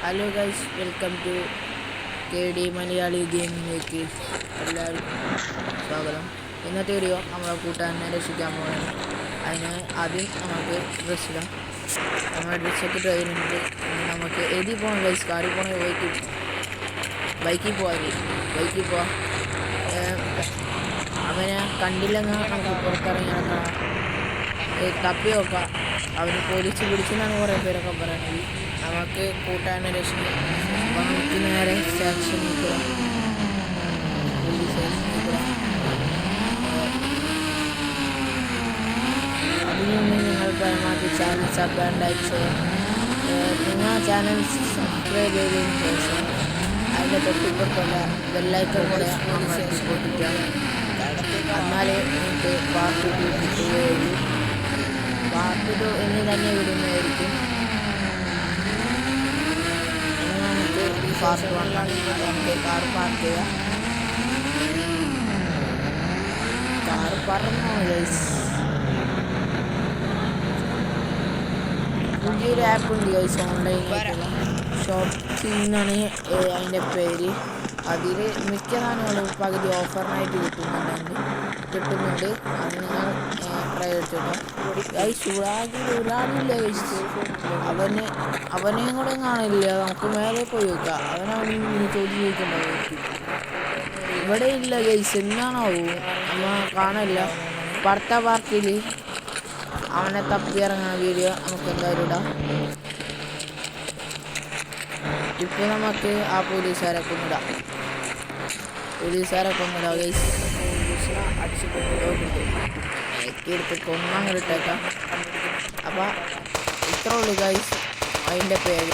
Hello guys, welcome to KD Malayali ഗെയിമിലേക്ക് എല്ലാവർക്കും സ്വാഗതം. ഇന്നത്തെ വീഡിയോ നമ്മളെ കൂട്ടുകാരനെ രക്ഷിക്കാൻ പോകുന്നത്. അതിന് ആദ്യം നമുക്ക് ഡ്രസ്സ് ഇടാം. നമ്മുടെ ഡ്രസ്സൊക്കെ ട്രെയിനുണ്ട്. നമുക്ക് എഴുതി പോകണം ഗൈസ്. കാറിൽ പോകണമെങ്കിൽ ബൈക്കിൽ പോവാം. അവനെ കണ്ടില്ലെങ്കിൽ നമുക്ക് പുറത്തിറങ്ങി നടക്കണം. തപ്പി നോക്കാം. അവന് പോലീസ് പിടിച്ചെന്നാണ് കുറേ പേരൊക്കെ പറയുന്നത്. നമുക്ക് കൂട്ടാനെ രക്ഷിക്കാം. അപ്പം നമുക്ക് നേരെ സ്റ്റേഷനിൽ പോകാം. പോലീസ് സ്റ്റേഷനിൽ പോകാം. അതിന് മുന്നേ നിങ്ങൾ പരമാവധി ചാനൽ ലൈക്ക് ചെയ്യാം. നിങ്ങൾ ചാനൽ സബ്സ്ക്രൈബ് ചെയ്തതിന് ശേഷം അതിൻ്റെ തൊട്ടിപ്പുറത്തുള്ള ബെല്ലൈക്കൺ കൂടെ പൊട്ടിക്കാം. എന്നാലേ നിങ്ങൾക്ക് പാർട്ട് 2 കിട്ടുകയുള്ളൂ. പാർട്ട് 2 എന്ന് തന്നെ വിടുന്നതായിരിക്കും. പാർട്ട് 1 നമുക്ക് കാർ പാർക്ക് ചെയ്യാം. കാർ പറഞ്ഞു ഗൈസ്. പുതിയൊരു ആപ്പ് ഉണ്ട് ഗൈസ്, ഓൺലൈനായിട്ടുള്ള ഷോപ്പിംഗ് എന്നാണ് അതിൻ്റെ പേര്. അതിൽ മിക്ക സാധനങ്ങളും പകുതി ഓഫറിനായിട്ട് കിട്ടുന്നുണ്ട്. അത് നിങ്ങൾ ട്രൈ ചെയ്തിട്ടോ ഗൈസ്. ഒരാളില്ല ഗൈസ്. അവനെയും കൂടെ കാണില്ല. നമുക്ക് മേലെ പോയി വെക്കാം. അവനവിടെ ചോദ്യം ചോദിക്കണ്ടാവും. ഇവിടെ ഇല്ല ഗൈസ്. എന്നാണാവും നമ്മ കാണില്ല. അടുത്ത പാർട്ടിയിൽ അവനെ തപ്പി ഇറങ്ങുന്ന വീഡിയോ നമുക്ക് എന്തായാലും ഇടാം. ഇപ്പോൾ നമുക്ക് ആ പോലീസുകാരെ കൊന്നിടാം ഗൈസ്. പോലീസിനെ അടിച്ചിട്ട് കൊന്നങ്ങ് ഇട്ടേക്കാം. അപ്പം ഇത്രേ ഉള്ളൂ ഗൈസ് അതിൻ്റെ പേര്.